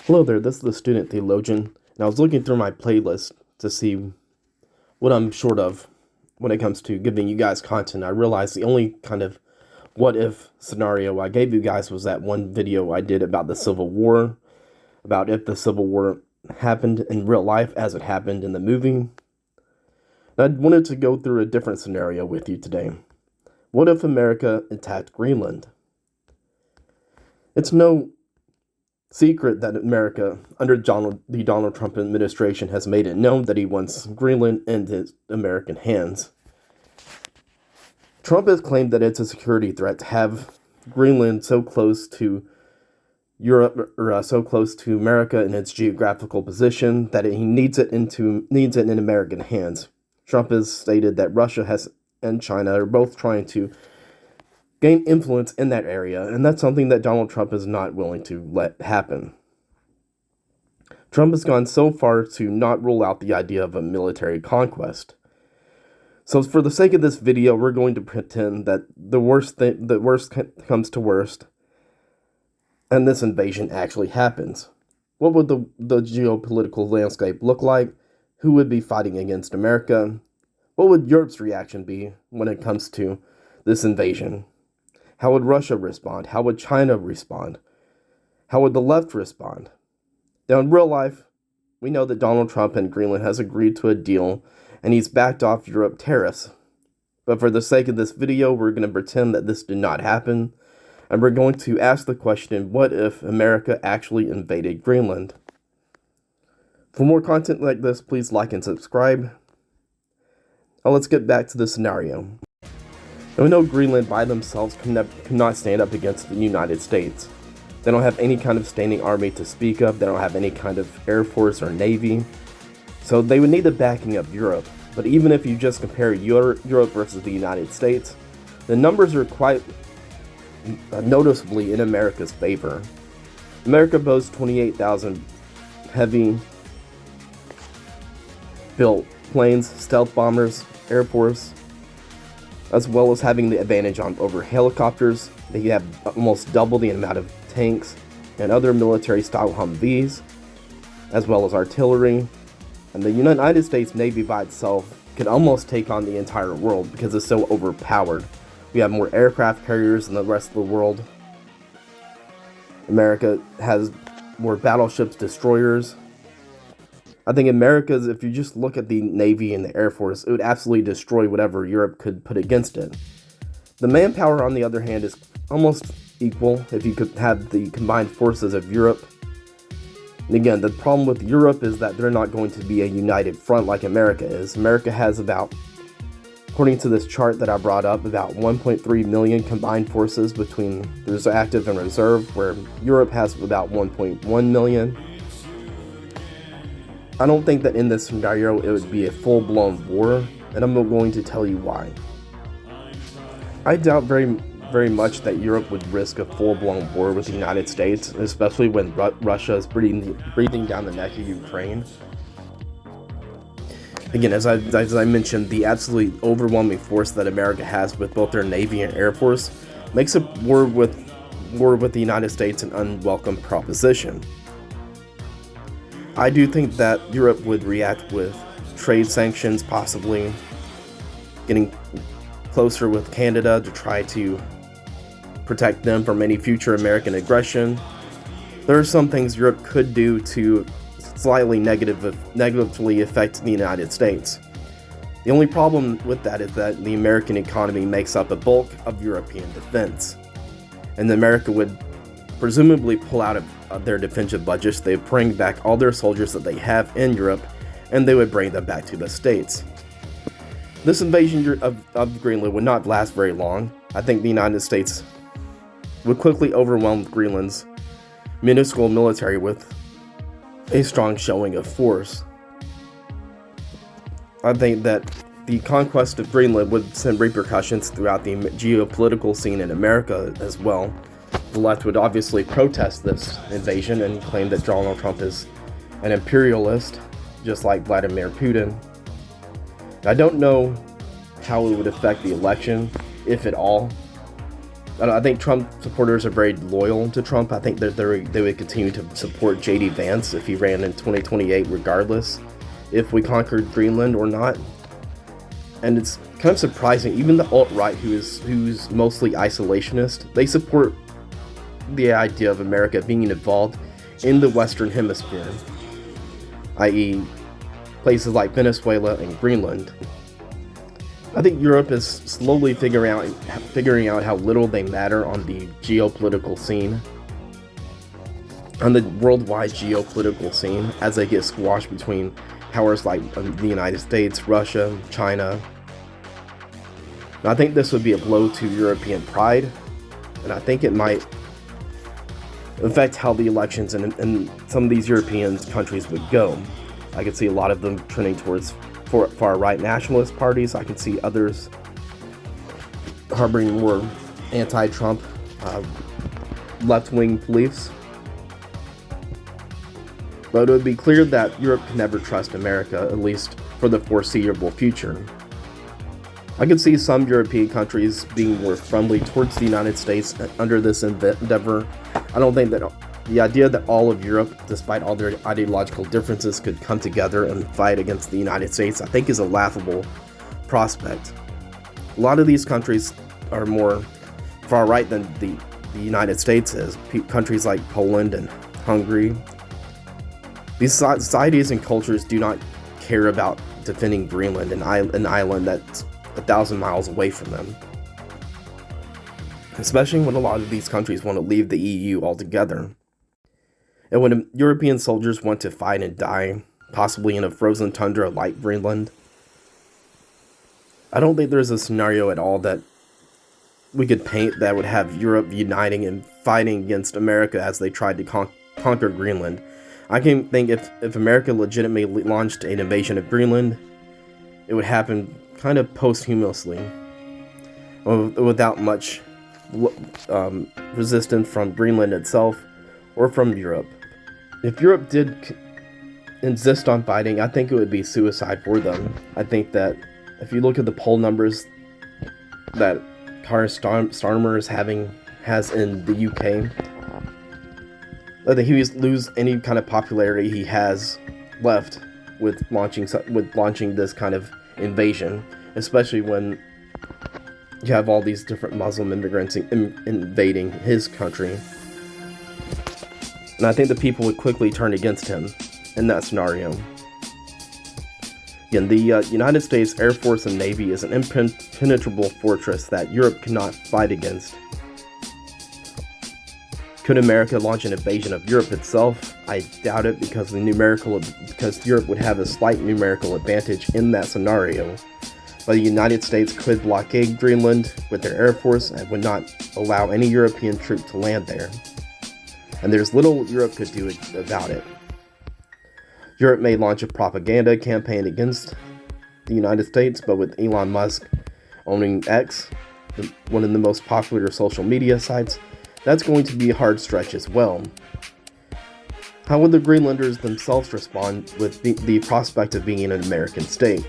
Hello there, this is the Student Theologian, and I was looking through my playlist to see what I'm short of when it comes to giving you guys content. I realized the only kind of what-if scenario I gave you guys was that one video I did about the Civil War, about if the Civil War happened in real life as it happened in the movie. And I wanted to go through a different scenario with you today. What if America attacked Greenland? It's no secret that America, under the Donald Trump administration, has made it known that he wants Greenland in his American hands. Trump has claimed that it's a security threat to have Greenland so close to Europe, or so close to America in its geographical position, that he needs it in American hands. Trump has stated that Russia and China are both trying to gain influence in that area, and that's something that Donald Trump is not willing to let happen. Trump has gone so far to not rule out the idea of a military conquest. So for the sake of this video, we're going to pretend that the worst comes to worst, and this invasion actually happens. What would the geopolitical landscape look like? Who would be fighting against America? What would Europe's reaction be when it comes to this invasion? How would Russia respond? How would China respond? How would the left respond? Now, in real life, we know that Donald Trump and Greenland has agreed to a deal, and he's backed off Europe tariffs. But for the sake of this video, we're going to pretend that this did not happen, and we're going to ask the question, what if America actually invaded Greenland? For more content like this, please like and subscribe. Now let's get back to the scenario. And we know Greenland by themselves cannot stand up against the United States. They don't have any kind of standing army to speak of. They don't have any kind of air force or navy. So they would need the backing of Europe. But even if you just compare Europe versus the United States, the numbers are quite noticeably in America's favor. America boasts 28,000 heavy built planes, stealth bombers, Air Force, as well as having the advantage over helicopters. They have almost double the amount of tanks and other military-style Humvees, as well as artillery. And the United States Navy by itself can almost take on the entire world because it's so overpowered. We have more aircraft carriers than the rest of the world. America has more battleships, destroyers. I think America's, if you just look at the Navy and the Air Force, it would absolutely destroy whatever Europe could put against it. The manpower, on the other hand, is almost equal if you could have the combined forces of Europe. And again, the problem with Europe is that they're not going to be a united front like America is. America has about, according to this chart that I brought up, about 1.3 million combined forces between there's active and reserve, where Europe has about 1.1 million. I don't think that in this scenario it would be a full-blown war, and I'm going to tell you why. I doubt very much that Europe would risk a full-blown war with the United States, especially when Russia is breathing down the neck of Ukraine. Again, as I mentioned, the absolutely overwhelming force that America has with both their Navy and Air Force makes a war with the United States an unwelcome proposition. I do think that Europe would react with trade sanctions, possibly getting closer with Canada to try to protect them from any future American aggression. There are some things Europe could do to slightly negatively affect the United States. The only problem with that is that the American economy makes up a bulk of European defense, and America would presumably pull out of their defensive budgets. They would bring back all their soldiers that they have in Europe, and they would bring them back to the States. This invasion of Greenland would not last very long. I think the United States would quickly overwhelm Greenland's minuscule military with a strong showing of force. I think that the conquest of Greenland would send repercussions throughout the geopolitical scene in America as well. The left would obviously protest this invasion and claim that Donald Trump is an imperialist, just like Vladimir Putin. I don't know how it would affect the election, if at all. I think Trump supporters are very loyal to Trump. I think that they would continue to support J.D. Vance if he ran in 2028 regardless, if we conquered Greenland or not. And it's kind of surprising, even the alt-right, who's mostly isolationist, they support the idea of America being involved in the Western Hemisphere, i.e. places like Venezuela and Greenland. I think Europe is slowly figuring out how little they matter on the geopolitical scene, on the worldwide geopolitical scene, as they get squashed between powers like the United States, Russia, China. And I think this would be a blow to European pride, and I think it might affect how the elections in some of these European countries would go. I could see a lot of them trending towards far-right nationalist parties. I can see others harboring more anti-Trump, left-wing beliefs. But it would be clear that Europe can never trust America, at least for the foreseeable future. I could see some European countries being more friendly towards the United States under this endeavor. I don't think that the idea that all of Europe, despite all their ideological differences, could come together and fight against the United States, I think is a laughable prospect. A lot of these countries are more far-right than the United States is. Countries like Poland and Hungary. These societies and cultures do not care about defending Greenland, an island that's 1,000 miles away from them. Especially when a lot of these countries want to leave the EU altogether. And when European soldiers want to fight and die, possibly in a frozen tundra like Greenland, I don't think there's a scenario at all that we could paint that would have Europe uniting and fighting against America as they tried to conquer Greenland. I can think if America legitimately launched an invasion of Greenland, it would happen kind of posthumously, without much resistance from Greenland itself or from Europe. If Europe did insist on fighting, I think it would be suicide for them. I think that if you look at the poll numbers that Keir Starmer has in the UK, that he would lose any kind of popularity he has left with launching this kind of invasion, especially when you have all these different Muslim immigrants invading his country. And I think the people would quickly turn against him in that scenario. Again, the United States Air Force and Navy is an impenetrable fortress that Europe cannot fight against. Could America launch an invasion of Europe itself? I doubt it, because Europe would have a slight numerical advantage in that scenario. But the United States could blockade Greenland with their Air Force and would not allow any European troop to land there. And there's little Europe could do about it. Europe may launch a propaganda campaign against the United States, but with Elon Musk owning X, one of the most popular social media sites, that's going to be a hard stretch as well. How would the Greenlanders themselves respond with the prospect of being an American state?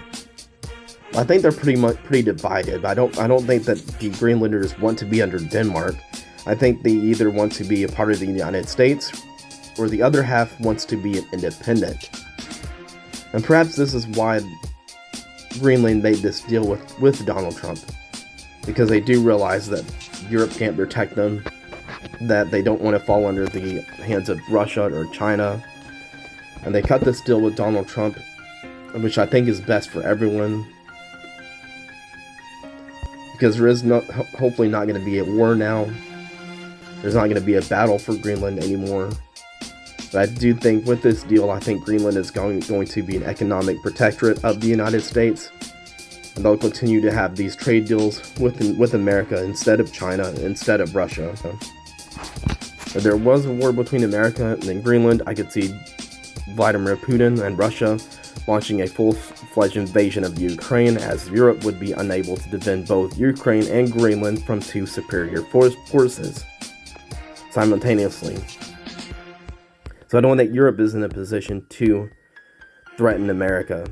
I think they're pretty divided. I don't think that the Greenlanders want to be under Denmark. I think they either want to be a part of the United States, or the other half wants to be an independent. And perhaps this is why Greenland made this deal with Donald Trump, because they do realize that Europe can't protect them, that they don't want to fall under the hands of Russia or China, and they cut this deal with Donald Trump, which I think is best for everyone, because there is hopefully not going to be a war now. There's not going to be a battle for Greenland anymore. But I do think with this deal, I think Greenland is going to be an economic protectorate of the United States, and they'll continue to have these trade deals with America instead of China, instead of Russia. If there was a war between America and Greenland, I could see Vladimir Putin and Russia launching a full-fledged invasion of Ukraine, as Europe would be unable to defend both Ukraine and Greenland from two superior forces simultaneously. So I don't think Europe is in a position to threaten America.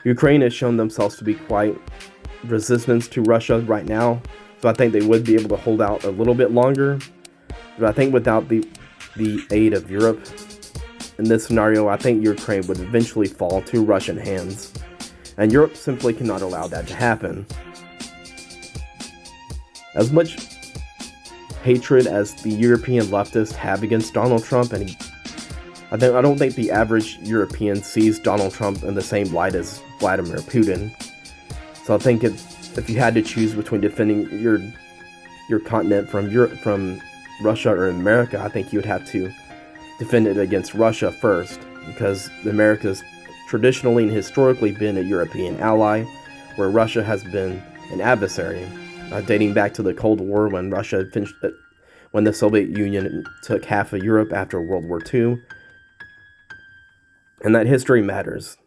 Ukraine has shown themselves to be quite resistant to Russia right now, So I think they would be able to hold out a little bit longer. But I think without the aid of Europe in this scenario, I think Ukraine would eventually fall to Russian hands. And Europe simply cannot allow that to happen. As much hatred as the European leftists have against Donald Trump, and I don't think the average European sees Donald Trump in the same light as Vladimir Putin. So I think if you had to choose between defending your continent from Russia or America, I think you would have to defend it against Russia first, because America's traditionally and historically been a European ally, where Russia has been an adversary, dating back to the Cold War when when the Soviet Union took half of Europe after World War II. And that history matters.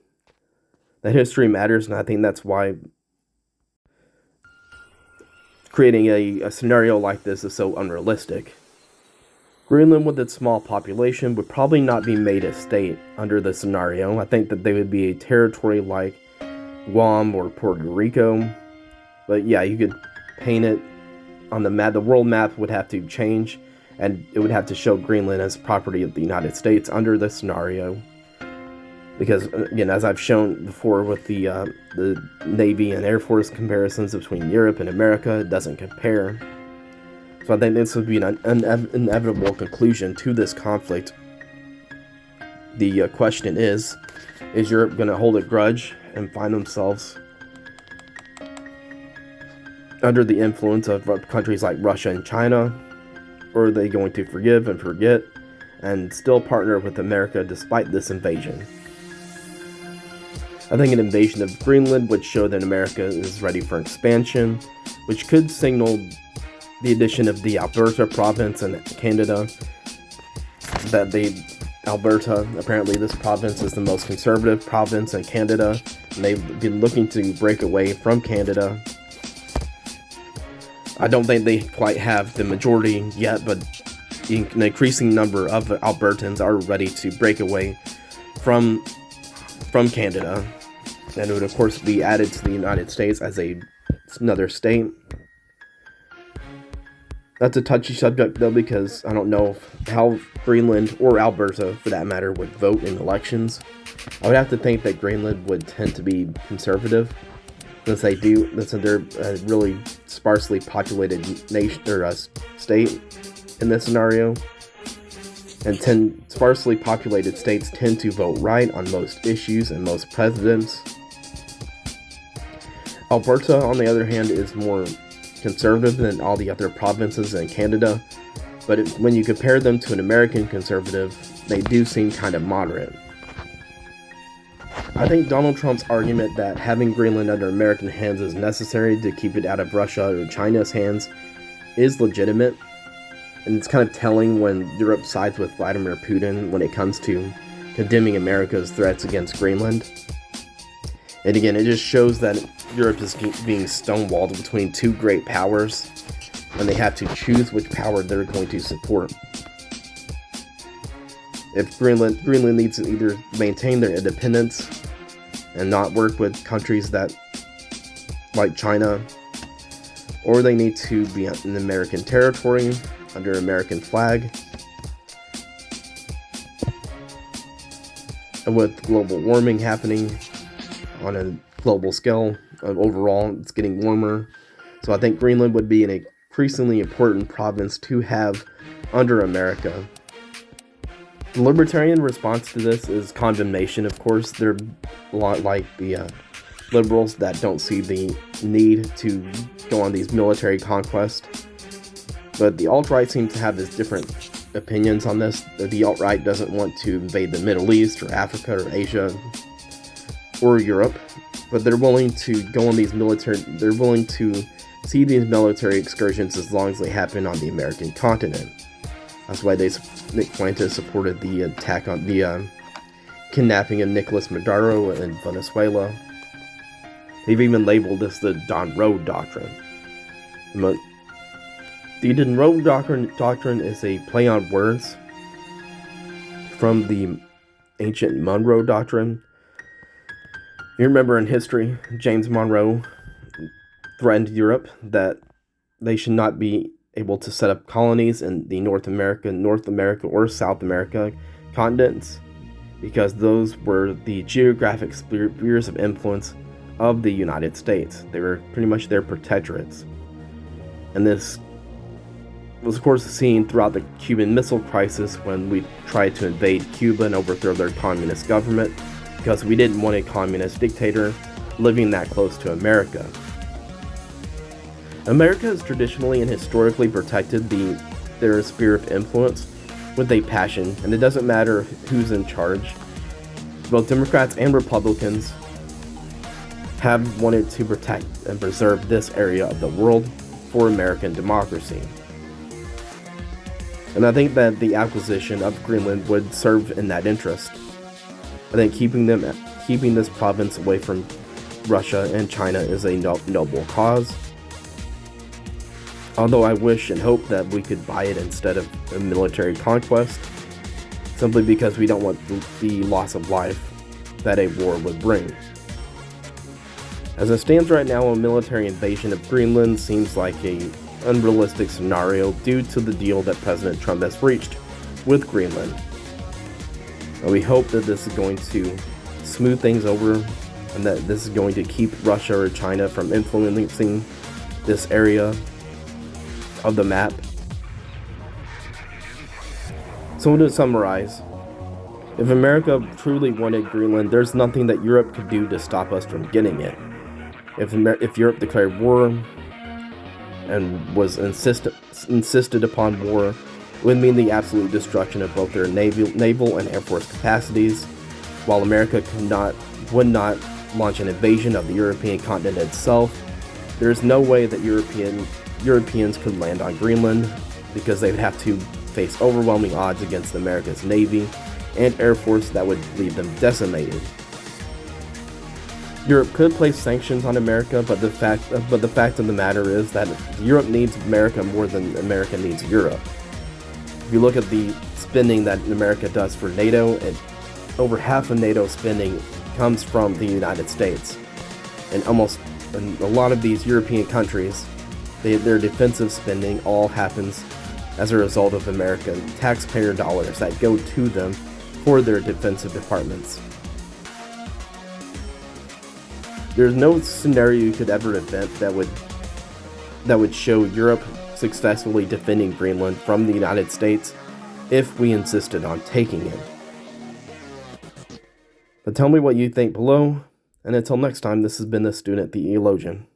That history matters, and I think that's why creating a scenario like this is so unrealistic. Greenland, with its small population, would probably not be made a state under this scenario. I think that they would be a territory like Guam or Puerto Rico. But yeah, you could paint it on the map. The world map would have to change, and it would have to show Greenland as property of the United States under this scenario. Because, again, as I've shown before with the Navy and Air Force comparisons between Europe and America, it doesn't compare. So I think this would be an inevitable conclusion to this conflict. The question is Europe going to hold a grudge and find themselves under the influence of countries like Russia and China? Or are they going to forgive and forget and still partner with America despite this invasion? I think an invasion of Greenland would show that America is ready for expansion, which could signal the addition of the Alberta province in Canada. Alberta, apparently this province is the most conservative province in Canada, and they've been looking to break away from Canada. I don't think they quite have the majority yet, but an increasing number of Albertans are ready to break away from Canada, and it would of course be added to the United States as another state. That's a touchy subject though, because I don't know how Greenland, or Alberta for that matter, would vote in elections. I would have to think that Greenland would tend to be conservative, since they're a really sparsely populated nation or state in this scenario. And sparsely populated states tend to vote right on most issues and most presidents. Alberta, on the other hand, is more conservative than all the other provinces in Canada, but when you compare them to an American conservative, they do seem kind of moderate. I think Donald Trump's argument that having Greenland under American hands is necessary to keep it out of Russia or China's hands is legitimate. And it's kind of telling when Europe sides with Vladimir Putin when it comes to condemning America's threats against Greenland. And again, it just shows that Europe is being stonewalled between two great powers, and they have to choose which power they're going to support. If Greenland needs to either maintain their independence and not work with countries that like China, or they need to be in American territory under American flag. And with global warming happening on a global scale, overall it's getting warmer. So I think Greenland would be an increasingly important province to have under America. The libertarian response to this is condemnation, of course. They're a lot like the liberals that don't see the need to go on these military conquests. But the alt-right seems to have these different opinions on this. The alt-right doesn't want to invade the Middle East or Africa or Asia or Europe, but they're willing to go on they're willing to see these military excursions as long as they happen on the American continent. That's why Nick Fuentes supported the attack on the kidnapping of Nicolas Maduro in Venezuela. They've even labeled this the Don Road Doctrine. The Don Road Doctrine is a play on words from the ancient Monroe Doctrine. You remember in history, James Monroe threatened Europe that they should not be able to set up colonies in the North America, or South America continents, because those were the geographic spheres of influence of the United States. They were pretty much their protectorates. And this was, of course, seen throughout the Cuban Missile Crisis when we tried to invade Cuba and overthrow their communist government, because we didn't want a communist dictator living that close to America. America has traditionally and historically protected their sphere of influence with a passion, and it doesn't matter who's in charge. Both Democrats and Republicans have wanted to protect and preserve this area of the world for American democracy. And I think that the acquisition of Greenland would serve in that interest. I think keeping this province away from Russia and China is a noble cause. Although I wish and hope that we could buy it instead of a military conquest, simply because we don't want the loss of life that a war would bring. As it stands right now, a military invasion of Greenland seems like an unrealistic scenario due to the deal that President Trump has reached with Greenland. And we hope that this is going to smooth things over, and that this is going to keep Russia or China from influencing this area of the map. So to summarize, if America truly wanted Greenland, there's nothing that Europe could do to stop us from getting it. If Europe declared war and was insisted upon war, it would mean the absolute destruction of both their naval and air force capacities, while America would not launch an invasion of the European continent itself. There is no way that Europeans could land on Greenland, because they would have to face overwhelming odds against America's Navy and Air Force that would leave them decimated. Europe could place sanctions on America, but the fact of the matter is that Europe needs America more than America needs Europe. If you look at the spending that America does for NATO, over half of NATO spending comes from the United States, and a lot of these European countries, their defensive spending all happens as a result of American taxpayer dollars that go to them for their defensive departments. There's no scenario you could ever invent that would show Europe successfully defending Greenland from the United States if we insisted on taking it. But tell me what you think below, and until next time, this has been the Student Theologian.